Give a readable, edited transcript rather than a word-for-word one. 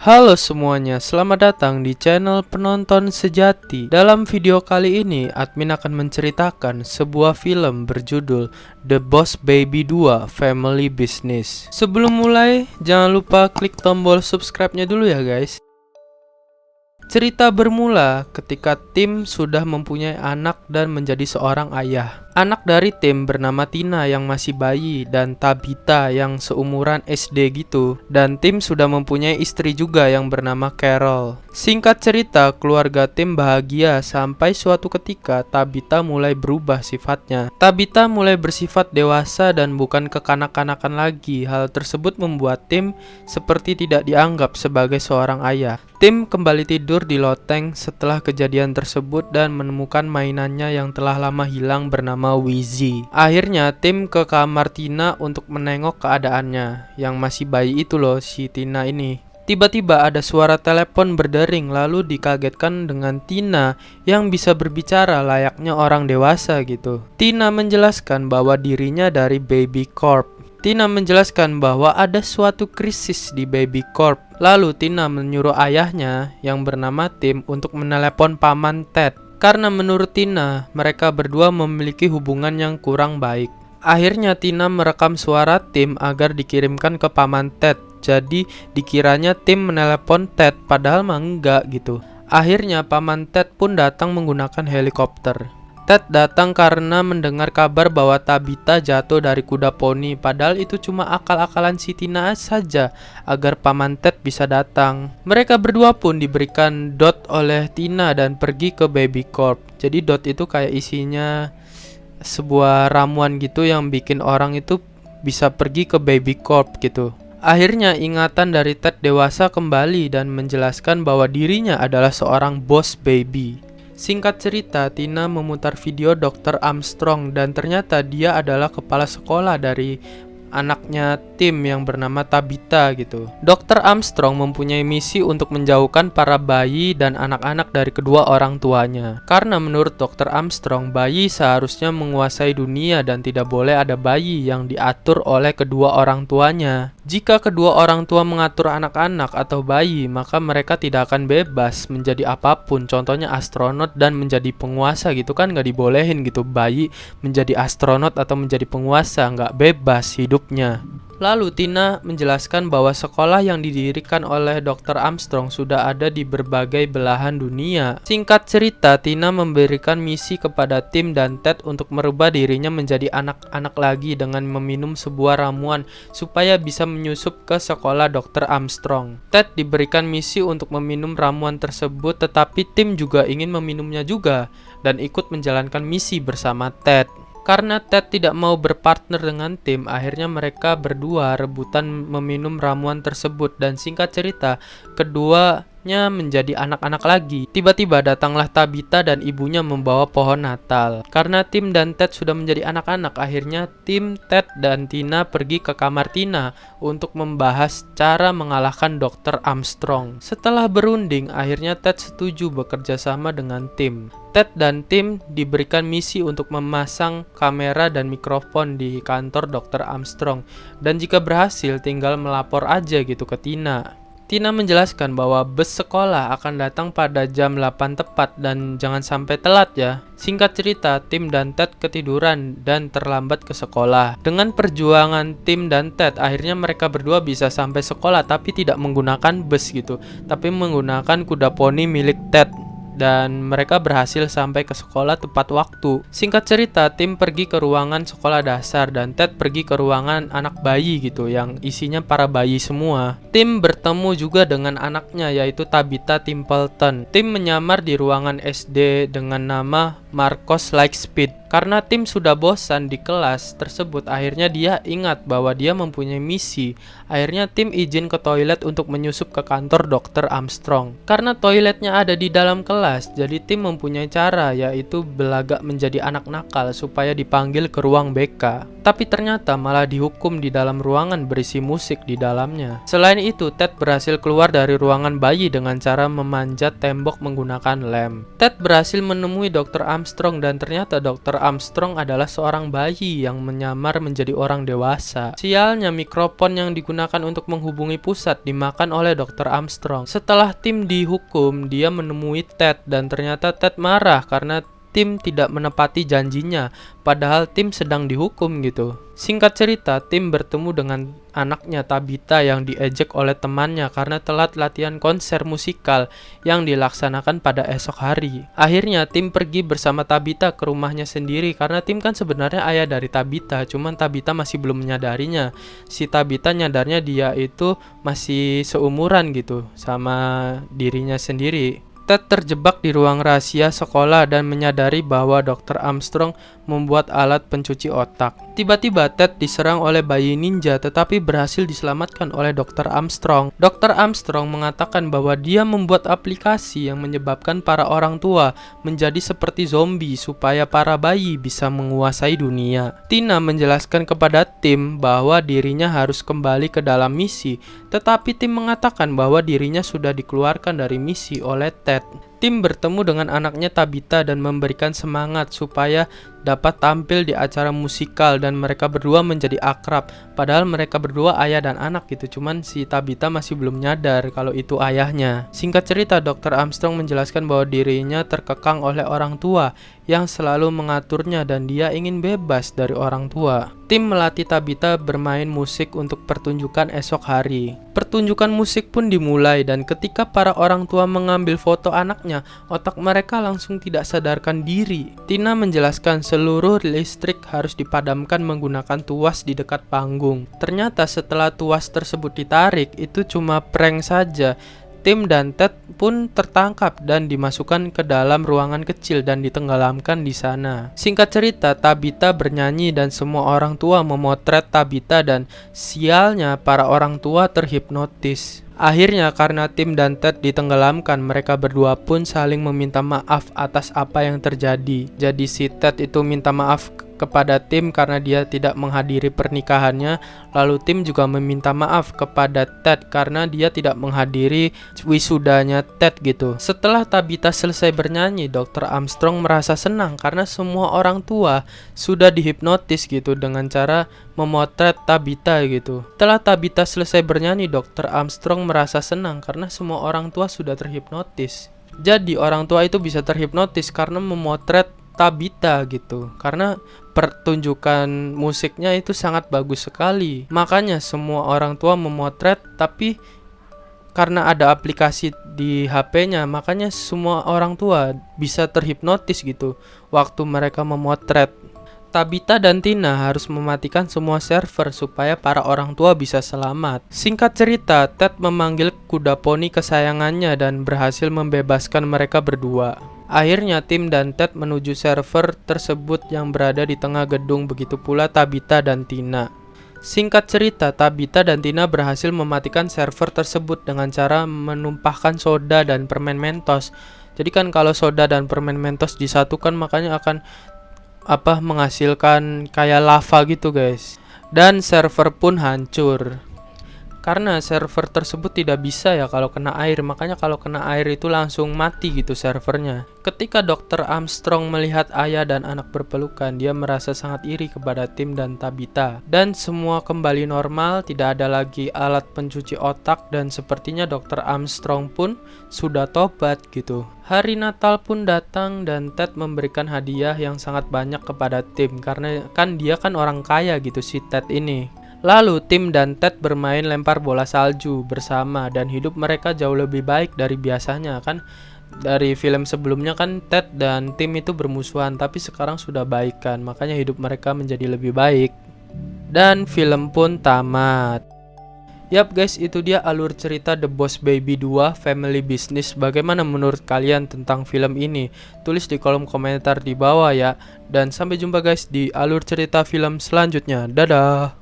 Halo semuanya, selamat datang di channel Penonton Sejati. Dalam video kali ini, admin akan menceritakan sebuah film berjudul The Boss Baby 2 Family Business. Sebelum mulai, jangan lupa klik tombol subscribe-nya dulu ya guys. Cerita bermula ketika Tim sudah mempunyai anak dan menjadi seorang ayah. Anak dari Tim bernama Tina yang masih bayi dan Tabitha yang seumuran SD gitu. Dan Tim sudah mempunyai istri juga yang bernama Carol. Singkat cerita, keluarga Tim bahagia sampai suatu ketika Tabitha mulai berubah sifatnya. Tabitha mulai bersifat dewasa dan bukan kekanak-kanakan lagi. Hal tersebut membuat Tim seperti tidak dianggap sebagai seorang ayah. Tim kembali tidur di loteng setelah kejadian tersebut dan menemukan mainannya yang telah lama hilang bernama Wheezy. Akhirnya Tim ke kamar Tina untuk menengok keadaannya. Yang masih bayi itu loh, si Tina ini. Tiba-tiba ada suara telepon berdering lalu dikagetkan dengan Tina yang bisa berbicara layaknya orang dewasa gitu. Tina menjelaskan bahwa dirinya dari Baby Corp. Tina menjelaskan bahwa ada suatu krisis di Baby Corp. Lalu Tina menyuruh ayahnya yang bernama Tim untuk menelepon paman Ted. Karena menurut Tina, mereka berdua memiliki hubungan yang kurang baik. Akhirnya Tina merekam suara Tim agar dikirimkan ke paman Ted. Jadi dikiranya Tim menelepon Ted padahal mah enggak gitu. Akhirnya paman Ted pun datang menggunakan helikopter. Ted datang karena mendengar kabar bahwa Tabitha jatuh dari kuda poni. Padahal itu cuma akal-akalan si Tina saja agar paman Ted bisa datang. Mereka berdua pun diberikan dot oleh Tina dan pergi ke Baby Corp. Jadi dot itu kayak isinya sebuah ramuan gitu yang bikin orang itu bisa pergi ke Baby Corp gitu. Akhirnya ingatan dari Ted dewasa kembali dan menjelaskan bahwa dirinya adalah seorang boss baby. Singkat cerita, Tina memutar video Dr. Armstrong dan ternyata dia adalah kepala sekolah dari anaknya Tim yang bernama Tabitha gitu. Dr. Armstrong mempunyai misi untuk menjauhkan para bayi dan anak-anak dari kedua orang tuanya. Karena menurut Dr. Armstrong, bayi seharusnya menguasai dunia dan tidak boleh ada bayi yang diatur oleh kedua orang tuanya. Jika kedua orang tua mengatur anak-anak atau bayi, maka mereka tidak akan bebas menjadi apapun. Contohnya astronot dan menjadi penguasa gitu kan nggak dibolehin gitu. Bayi menjadi astronot atau menjadi penguasa, nggak bebas hidupnya. Lalu Tina menjelaskan bahwa sekolah yang didirikan oleh Dr. Armstrong sudah ada di berbagai belahan dunia. Singkat cerita, Tina memberikan misi kepada Tim dan Ted untuk merubah dirinya menjadi anak-anak lagi dengan meminum sebuah ramuan supaya bisa menyusup ke sekolah Dr. Armstrong. Ted diberikan misi untuk meminum ramuan tersebut, tetapi Tim juga ingin meminumnya juga dan ikut menjalankan misi bersama Ted. Karena Ted tidak mau berpartner dengan Tim, akhirnya mereka berdua rebutan meminum ramuan tersebut dan singkat cerita, keduanya menjadi anak-anak lagi. Tiba-tiba datanglah Tabitha dan ibunya membawa pohon Natal. Karena Tim dan Ted sudah menjadi anak-anak, akhirnya Tim, Ted, dan Tina pergi ke kamar Tina untuk membahas cara mengalahkan Dr. Armstrong. Setelah berunding, akhirnya Ted setuju bekerja sama dengan Tim. Ted dan Tim diberikan misi untuk memasang kamera dan mikrofon di kantor Dr. Armstrong. Dan jika berhasil, tinggal melapor aja gitu ke Tina. Tina menjelaskan bahwa bus sekolah akan datang pada jam 8 tepat dan jangan sampai telat ya. Singkat cerita, Tim dan Ted ketiduran dan terlambat ke sekolah. Dengan perjuangan Tim dan Ted, akhirnya mereka berdua bisa sampai sekolah tapi tidak menggunakan bus gitu, tapi menggunakan kuda poni milik Ted. Dan mereka berhasil sampai ke sekolah tepat waktu. Singkat cerita, Tim pergi ke ruangan sekolah dasar dan Ted pergi ke ruangan anak bayi gitu yang isinya para bayi semua. Tim bertemu juga dengan anaknya yaitu Tabitha Templeton. Tim menyamar di ruangan SD dengan nama Marcos Lightspeed. Karena Tim sudah bosan di kelas tersebut, akhirnya dia ingat bahwa dia mempunyai misi. Akhirnya Tim izin ke toilet untuk menyusup ke kantor Dr. Armstrong. Karena toiletnya ada di dalam kelas, jadi Tim mempunyai cara, yaitu belagak menjadi anak nakal supaya dipanggil ke ruang BK. Tapi ternyata malah dihukum di dalam ruangan berisi musik di dalamnya. Selain itu, Ted berhasil keluar dari ruangan bayi dengan cara memanjat tembok menggunakan lem. Ted berhasil menemui Dr. Armstrong dan ternyata Dr. Armstrong adalah seorang bayi yang menyamar menjadi orang dewasa. Sialnya, mikrofon yang digunakan untuk menghubungi pusat dimakan oleh Dr. Armstrong. Setelah Tim dihukum, dia menemui Ted dan ternyata Ted marah karena Tim tidak menepati janjinya, padahal Tim sedang dihukum gitu. Singkat cerita, Tim bertemu dengan anaknya Tabitha yang diejek oleh temannya karena telat latihan konser musikal yang dilaksanakan pada esok hari. Akhirnya Tim pergi bersama Tabitha ke rumahnya sendiri karena Tim kan sebenarnya ayah dari Tabitha, cuman Tabitha masih belum menyadarinya. Si Tabitha nyadarnya dia itu masih seumuran gitu sama dirinya sendiri. Ted terjebak di ruang rahasia sekolah dan menyadari bahwa Dr. Armstrong membuat alat pencuci otak. Tiba-tiba Ted diserang oleh bayi ninja tetapi berhasil diselamatkan oleh Dr. Armstrong. Dr. Armstrong mengatakan bahwa dia membuat aplikasi yang menyebabkan para orang tua menjadi seperti zombie supaya para bayi bisa menguasai dunia. Tina menjelaskan kepada Tim bahwa dirinya harus kembali ke dalam misi, tetapi Tim mengatakan bahwa dirinya sudah dikeluarkan dari misi oleh Ted. Tim bertemu dengan anaknya Tabitha dan memberikan semangat supaya dapat tampil di acara musikal dan mereka berdua menjadi akrab. Padahal mereka berdua ayah dan anak gitu, cuman si Tabitha masih belum nyadar kalau itu ayahnya. Singkat cerita, Dr. Armstrong menjelaskan bahwa dirinya terkekang oleh orang tua yang selalu mengaturnya dan dia ingin bebas dari orang tua. Tim melatih Tabitha bermain musik untuk pertunjukan esok hari. Pertunjukan musik pun dimulai dan ketika para orang tua mengambil foto anaknya, otak mereka langsung tidak sadarkan diri. Tina menjelaskan seluruh listrik harus dipadamkan menggunakan tuas di dekat panggung. Ternyata setelah tuas tersebut ditarik, itu cuma prank saja. Tim dan Ted pun tertangkap dan dimasukkan ke dalam ruangan kecil dan ditenggelamkan di sana. Singkat cerita, Tabitha bernyanyi dan semua orang tua memotret Tabitha dan sialnya para orang tua terhipnotis. Akhirnya karena Tim dan Ted ditenggelamkan, mereka berdua pun saling meminta maaf atas apa yang terjadi. Jadi si Ted itu minta maaf kepada Tim karena dia tidak menghadiri pernikahannya. Lalu Tim juga meminta maaf kepada Ted karena dia tidak menghadiri wisudanya Ted gitu. Setelah Tabitha selesai bernyanyi, Dr. Armstrong merasa senang karena semua orang tua sudah dihipnotis gitu dengan cara memotret Tabitha gitu. Setelah Tabitha selesai bernyanyi, Dr. Armstrong merasa senang karena semua orang tua sudah terhipnotis. Jadi orang tua itu bisa terhipnotis karena memotret Tabitha gitu, karena pertunjukan musiknya itu sangat bagus sekali. Makanya semua orang tua memotret, tapi karena ada aplikasi di HP-nya, makanya semua orang tua bisa terhipnotis gitu waktu mereka memotret. Tabitha dan Tina harus mematikan semua server supaya para orang tua bisa selamat. Singkat cerita, Ted memanggil kuda poni kesayangannya dan berhasil membebaskan mereka berdua. Akhirnya Tim dan Ted menuju server tersebut yang berada di tengah gedung, begitu pula Tabitha dan Tina. Singkat cerita, Tabitha dan Tina berhasil mematikan server tersebut dengan cara menumpahkan soda dan permen Mentos. Jadi kan kalau soda dan permen Mentos disatukan makanya akan menghasilkan kayak lava gitu guys. Dan server pun hancur. Karena server tersebut tidak bisa ya kalau kena air, makanya kalau kena air itu langsung mati gitu servernya. Ketika Dr. Armstrong melihat ayah dan anak berpelukan, dia merasa sangat iri kepada Tim dan Tabitha. Dan semua kembali normal, tidak ada lagi alat pencuci otak dan sepertinya Dr. Armstrong pun sudah tobat gitu. Hari Natal pun datang dan Ted memberikan hadiah yang sangat banyak kepada Tim karena kan dia kan orang kaya gitu si Ted ini. Lalu Tim dan Ted bermain lempar bola salju bersama dan hidup mereka jauh lebih baik dari biasanya kan. Dari film sebelumnya kan Ted dan Tim itu bermusuhan, tapi sekarang sudah baikan, makanya hidup mereka menjadi lebih baik. Dan film pun tamat. Yap guys, itu dia alur cerita The Boss Baby 2 Family Business. Bagaimana menurut kalian tentang film ini? Tulis di kolom komentar di bawah ya. Dan sampai jumpa guys di alur cerita film selanjutnya. Dadah.